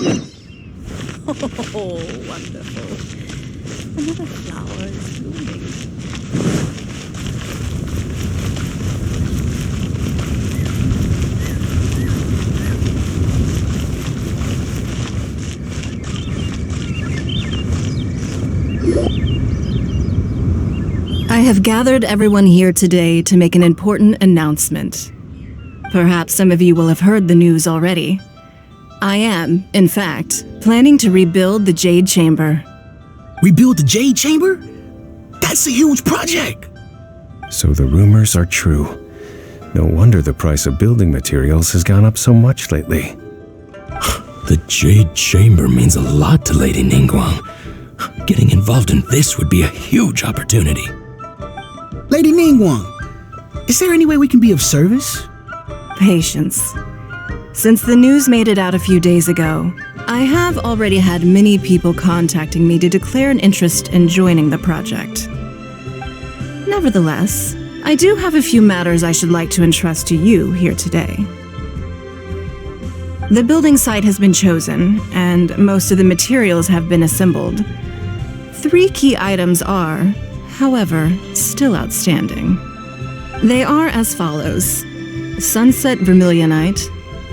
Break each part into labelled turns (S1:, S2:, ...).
S1: Oh, wonderful. Another flower is blooming.
S2: I have gathered everyone here today to make an important announcement. Perhaps some of you will have heard the news already. I am, in fact, planning to rebuild the Jade Chamber.
S3: Rebuild the Jade Chamber? That's a huge project!
S4: So the rumors are true. No wonder the price of building materials has gone up so much lately.
S3: The Jade Chamber means a lot to Lady Ningguang. Getting involved in this would be a huge opportunity.
S5: Lady Ningguang, is there any way we can be of service?
S2: Patience. Since the news made it out a few days ago, I have already had many people contacting me to declare an interest in joining the project. Nevertheless, I do have a few matters I should like to entrust to you here today. The building site has been chosen, and most of the materials have been assembled. 3 key items are, however, still outstanding. They are as follows: Sunset Vermilionite,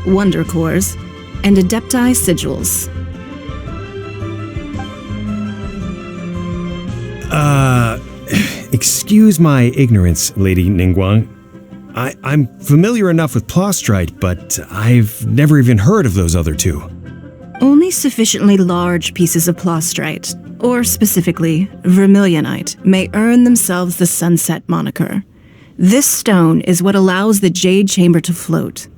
S2: Wonder Cores, and Adepti Sigils.
S4: Excuse my ignorance, Lady Ningguang. I'm familiar enough with Plostrite, but I've never even heard of those other 2.
S2: Only sufficiently large pieces of Plostrite, or specifically Vermilionite, may earn themselves the Sunset moniker. This stone is what allows the Jade Chamber to float.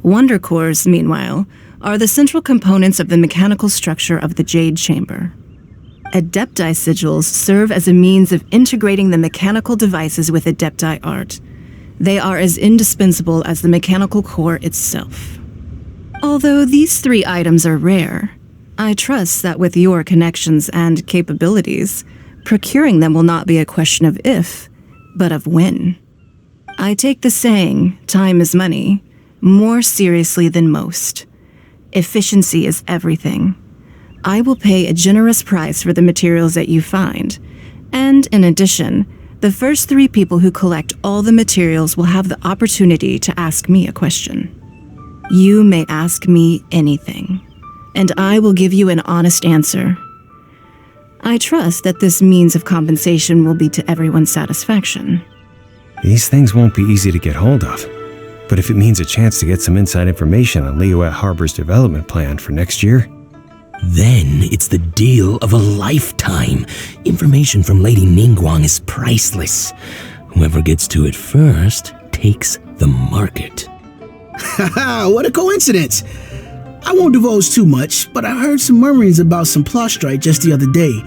S2: Wonder Cores, meanwhile, are the central components of the mechanical structure of the Jade Chamber. Adepti Sigils serve as a means of integrating the mechanical devices with Adepti art. They are as indispensable as the mechanical core itself. Although these 3 items are rare, I trust that with your connections and capabilities, procuring them will not be a question of if, but of when. I take the saying, time is money, more seriously than most. Efficiency is everything. I will pay a generous price for the materials that you find, and in addition, the first 3 people who collect all the materials will have the opportunity to ask me a question. You may ask me anything, and I will give you an honest answer. I trust that this means of compensation will be to everyone's satisfaction.
S4: These things won't be easy to get hold of, but if it means a chance to get some inside information on Liyuet Harbor's development plan for next year,
S3: Then it's the deal of a lifetime. Information from Lady Ningguang is priceless. Whoever gets to it first takes the market.
S5: Haha, what a coincidence! I won't divulge too much, but I heard some murmurings about some Plostrite just the other day.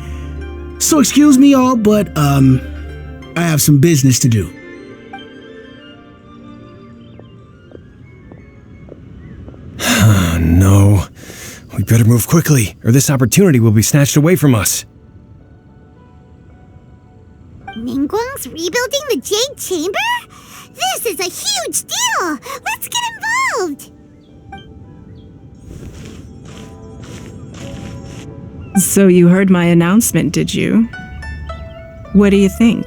S5: So excuse me all, but I have some business to do.
S4: No. We better move quickly, or this opportunity will be snatched away from us.
S6: Ningguang's rebuilding the Jade Chamber? This is a huge deal! Let's get involved!
S2: So you heard my announcement, did you? What do you think?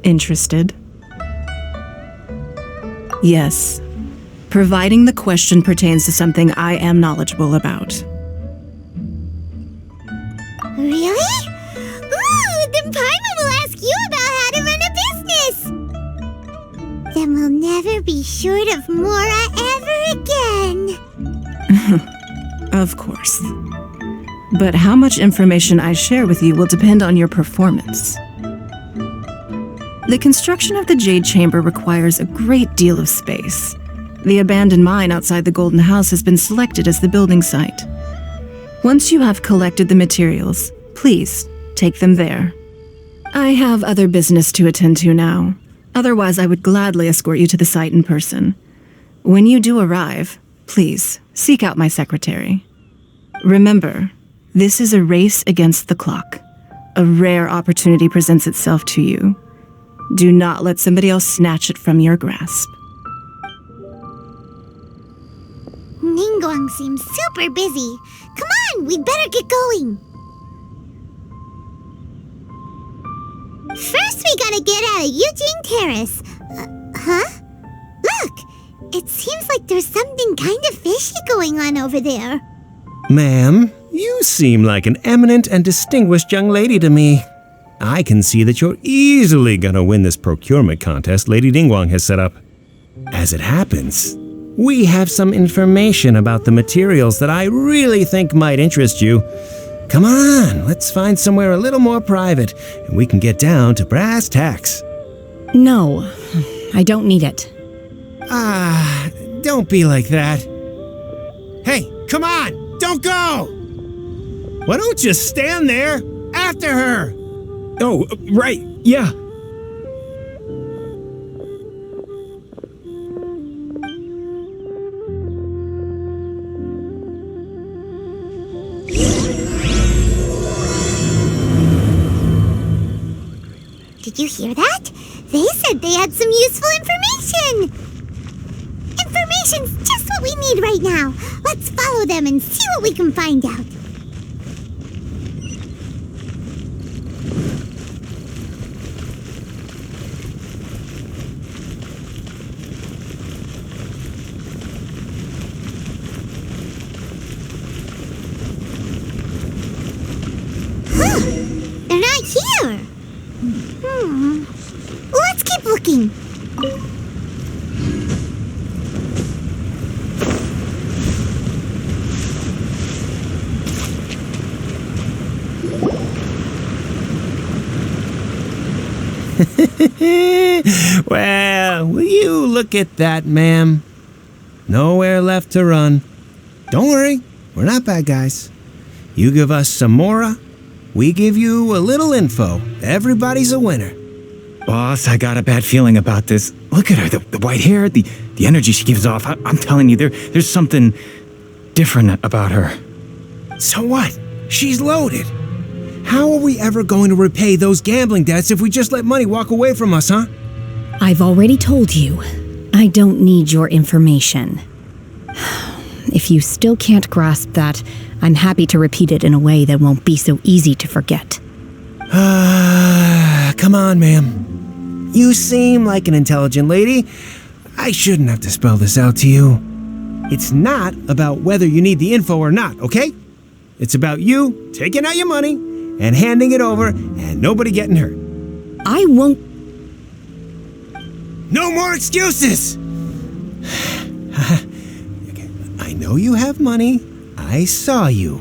S2: Interested? Yes. Providing the question pertains to something I am knowledgeable about.
S6: Really? Ooh, then Paimon will ask you about how to run a business! Then we'll never be short of Mora ever again!
S2: Of course. But how much information I share with you will depend on your performance. The construction of the Jade Chamber requires a great deal of space. The abandoned mine outside the Golden House has been selected as the building site. Once you have collected the materials, please take them there. I have other business to attend to now. Otherwise, I would gladly escort you to the site in person. When you do arrive, please seek out my secretary. Remember, this is a race against the clock. A rare opportunity presents itself to you. Do not let somebody else snatch it from your grasp.
S6: Ningguang Ningguang seems super busy. Come on, we'd better get going. First, we gotta get out of Eugene Terrace. Huh? Look, it seems like there's something kind of fishy going on over there.
S4: Ma'am, you seem like an eminent and distinguished young lady to me. I can see that you're easily gonna win this procurement contest Lady Ningguang has set up. As it happens, we have some information about the materials that I really think might interest you. Come on, let's find somewhere a little more private, and we can get down to brass tacks.
S2: No, I don't need it.
S4: Don't be like that. Hey, come on, don't go! Why don't you stand there after her?
S7: Oh, right, yeah.
S6: Did you hear that? They said they had some useful information. Information's just what we need right now. Let's follow them and see what we can find out. They're not here. Let's keep looking.
S4: Well, will you look at that, ma'am? Nowhere left to run. Don't worry, we're not bad guys. You give us some mora, we give you a little info. Everybody's a winner.
S7: Boss, I got a bad feeling about this. Look at her, the white hair, the energy she gives off. I'm telling you, there's something different about her.
S4: So what? She's loaded. How are we ever going to repay those gambling debts if we just let money walk away from us, huh?
S2: I've already told you, I don't need your information. If you still can't grasp that, I'm happy to repeat it in a way that won't be so easy to forget.
S4: Come on, ma'am. You seem like an intelligent lady. I shouldn't have to spell this out to you. It's not about whether you need the info or not, okay? It's about you taking out your money and handing it over and nobody getting hurt.
S2: I won't.
S4: No more excuses! I know you have money. I saw you.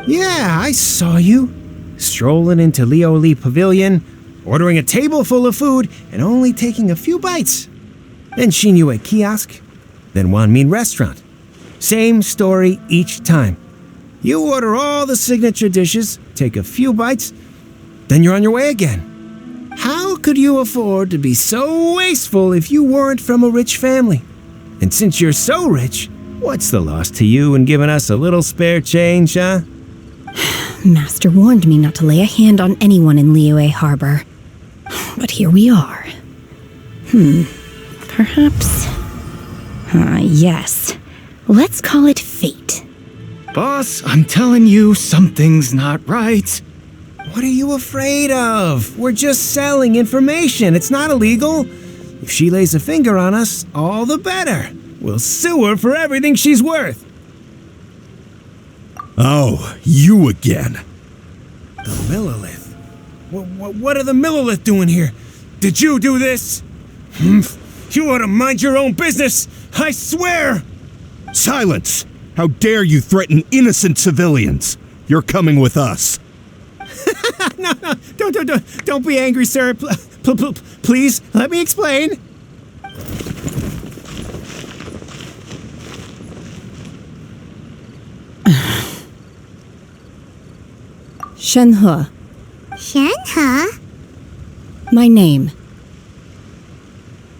S4: Yeah, I saw you. Strolling into Leo Lee Pavilion, ordering a table full of food, and only taking a few bites. Then Shinyue Kiosk, then Wanmin Restaurant. Same story each time. You order all the signature dishes, take a few bites, then you're on your way again. How could you afford to be so wasteful if you weren't from a rich family? And since you're so rich, what's the loss to you in giving us a little spare change, huh?
S2: Master warned me not to lay a hand on anyone in Liyue Harbor. But here we are. Perhaps... yes. Let's call it fate.
S7: Boss, I'm telling you, something's not right.
S4: What are you afraid of? We're just selling information. It's not illegal. If she lays a finger on us, all the better. We'll sue her for everything she's worth.
S8: Oh, you again.
S4: The Millilith. What are the Millilith doing here? Did you do this? You ought to mind your own business, I swear!
S8: Silence! How dare you threaten innocent civilians? You're coming with us.
S4: No, don't be angry, sir. Please, let me explain.
S2: Shenhe.
S6: Shenhe?
S2: My name.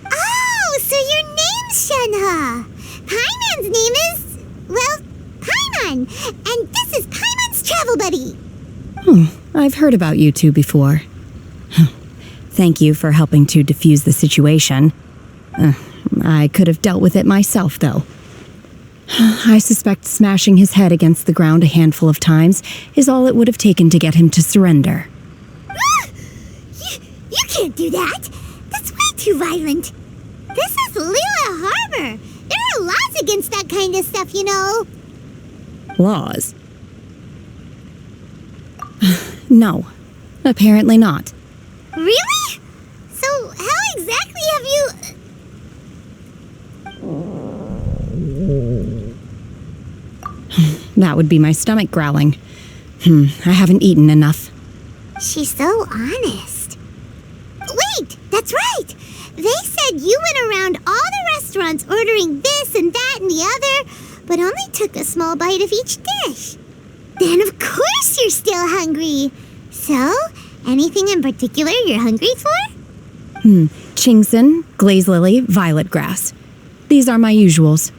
S6: Oh, so your name's Shenhe. Paimon's name is, well, Paimon. And this is Paimon's travel buddy.
S2: I've heard about you two before. Thank you for helping to defuse the situation. I could have dealt with it myself, though. I suspect smashing his head against the ground a handful of times is all it would have taken to get him to surrender.
S6: You can't do that. That's way too violent. This is Lila Harbor. There are laws against that kind of stuff, you know.
S2: Laws? No, apparently not.
S6: Really? So how exactly have you...
S2: That would be my stomach growling. I haven't eaten enough.
S6: She's so honest. Wait, that's right. They said you went around all the restaurants ordering this and that and the other, but only took a small bite of each dish. Then of course you're still hungry. So, anything in particular you're hungry for?
S2: Chingson, glaze lily, violet grass. These are my usuals.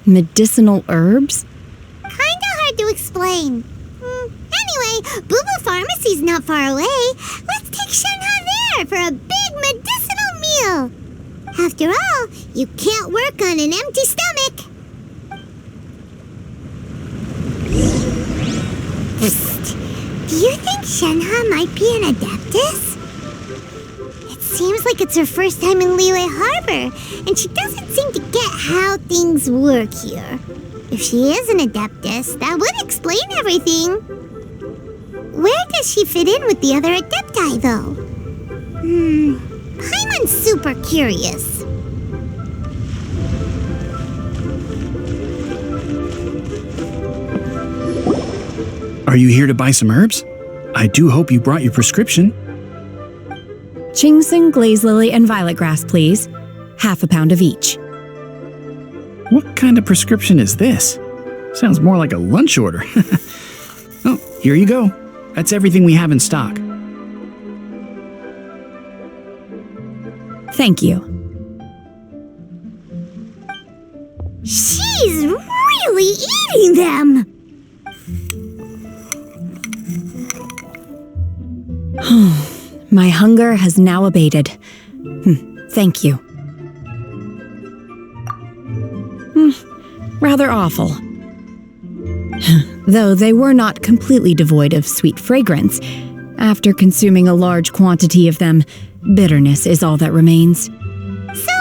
S2: Medicinal herbs?
S6: Kinda hard to explain. Anyway, Boo Boo Pharmacy's not far away. Let's take Shenhe there for a big medicinal meal. After all, you can't work on an empty stomach. Psst. Do you think Shenhe might be an Adeptus? It seems like it's her first time in Liyue Harbor, and she doesn't seem to get how things work here. If she is an Adeptus, that would explain everything. Where does she fit in with the other Adepti, though? Paimon's super curious.
S7: Are you here to buy some herbs? I do hope you brought your prescription.
S2: Chingson, glaze lily, and violet grass, please. Half a pound of each.
S7: What kind of prescription is this? Sounds more like a lunch order. Oh, here you go. That's everything we have in stock.
S2: Thank you.
S6: She's really eating them!
S2: My hunger has now abated. Thank you. Rather awful. Though they were not completely devoid of sweet fragrance. After consuming a large quantity of them, bitterness is all that remains.
S6: So,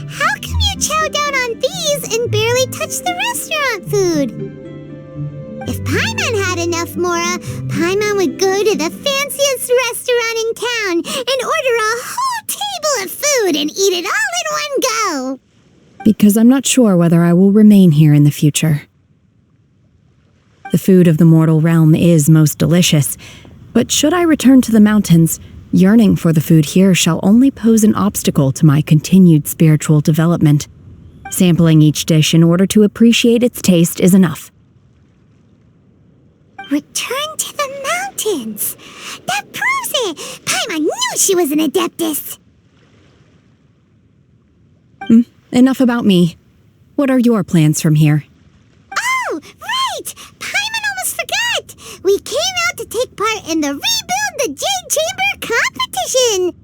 S6: how come you chow down on these and barely touch the restaurant food? If Paimon had enough Mora, Paimon would go to the fanciest restaurant in town and order a whole table of food and eat it all in one go.
S2: Because I'm not sure whether I will remain here in the future. The food of the mortal realm is most delicious, but should I return to the mountains, yearning for the food here shall only pose an obstacle to my continued spiritual development. Sampling each dish in order to appreciate its taste is enough.
S6: Return to the mountains! That proves it! Paimon knew she was an Adeptus!
S2: Enough about me. What are your plans from here?
S6: Oh, right! Paimon almost forgot! We came out to take part in the Rebuild the Jade Chamber competition!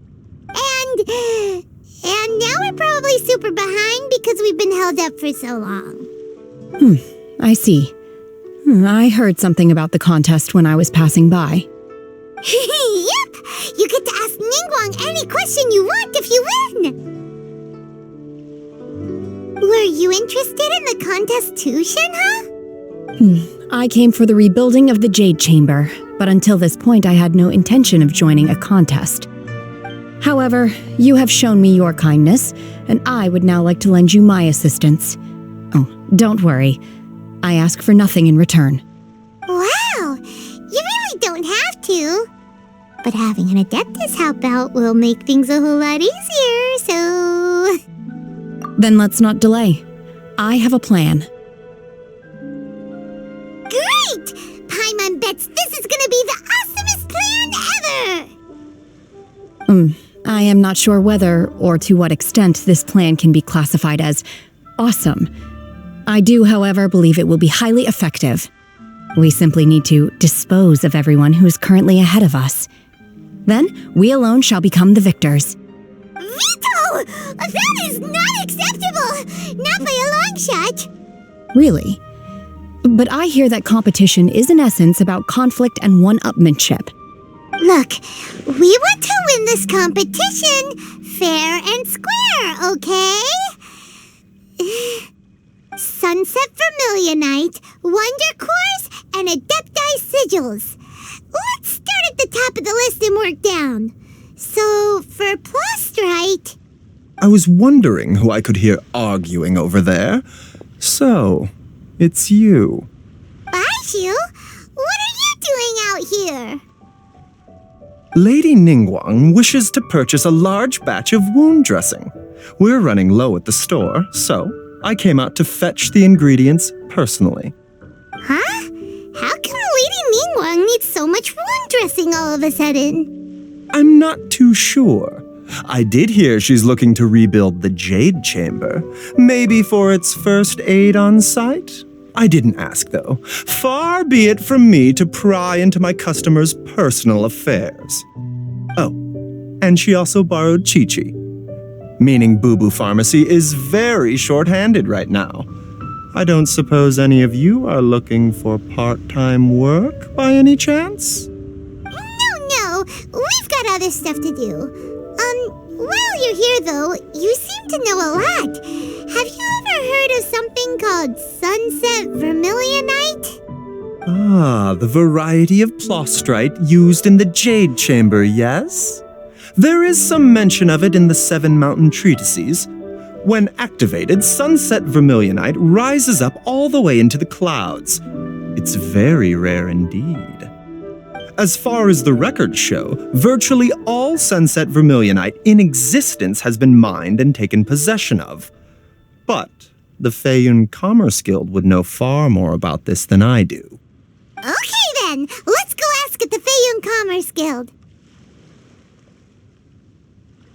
S6: And now we're probably super behind because we've been held up for so long.
S2: I see. I heard something about the contest when I was passing by.
S6: Yep! You get to ask Ningguang any question you want if you win! Were you interested in the contest too, Shenhe?
S2: I came for the rebuilding of the Jade Chamber, but until this point I had no intention of joining a contest. However, you have shown me your kindness, and I would now like to lend you my assistance. Oh, don't worry. I ask for nothing in return.
S6: Wow! You really don't have to. But having an Adeptus help out will make things a whole lot easier, so...
S2: Then let's not delay. I have a plan.
S6: Great! Paimon bets this is gonna be the awesomest plan ever!
S2: I am not sure whether or to what extent this plan can be classified as awesome. I do, however, believe it will be highly effective. We simply need to dispose of everyone who is currently ahead of us. Then, we alone shall become the victors.
S6: Veto! That is not acceptable! Not by long shot.
S9: Really? But I hear that competition is in essence about conflict and one-upmanship.
S6: Look, we want to win this competition fair and square, okay? Sunset Vermilionite, Wonder Cores, and Adepti Sigils. Let's start at the top of the list and work down. So, for Plustrite...
S10: I was wondering who I could hear arguing over there. So, it's you.
S6: Baiju? What are you doing out here?
S10: Lady Ningguang wishes to purchase a large batch of wound dressing. We're running low at the store, so I came out to fetch the ingredients personally.
S6: Huh? How come Lady Ningguang needs so much wound dressing all of a sudden?
S10: I'm not too sure. I did hear she's looking to rebuild the Jade Chamber, maybe for its first aid on site. I didn't ask, though. Far be it from me to pry into my customers' personal affairs. Oh, and she also borrowed Chi-Chi, meaning Boo Boo Pharmacy is very short-handed right now. I don't suppose any of you are looking for part-time work by any chance?
S6: No, we've got other stuff to do. While you're here, though, you seem to know a lot. Have you ever heard of something called Sunset Vermilionite?
S10: Ah, the variety of Plustrite used in the Jade Chamber, yes? There is some mention of it in the Seven Mountain Treatises. When activated, Sunset Vermilionite rises up all the way into the clouds. It's very rare indeed. As far as the records show, virtually all Sunset Vermilionite in existence has been mined and taken possession of. But the Feiyun Commerce Guild would know far more about this than I do.
S6: Okay then, let's go ask at the Feiyun Commerce Guild.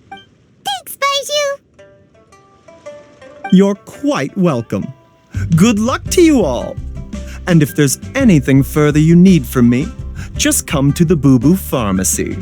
S6: Thanks, Baiju.
S10: You're quite welcome. Good luck to you all. And if there's anything further you need from me, just come to the Boo Boo Pharmacy.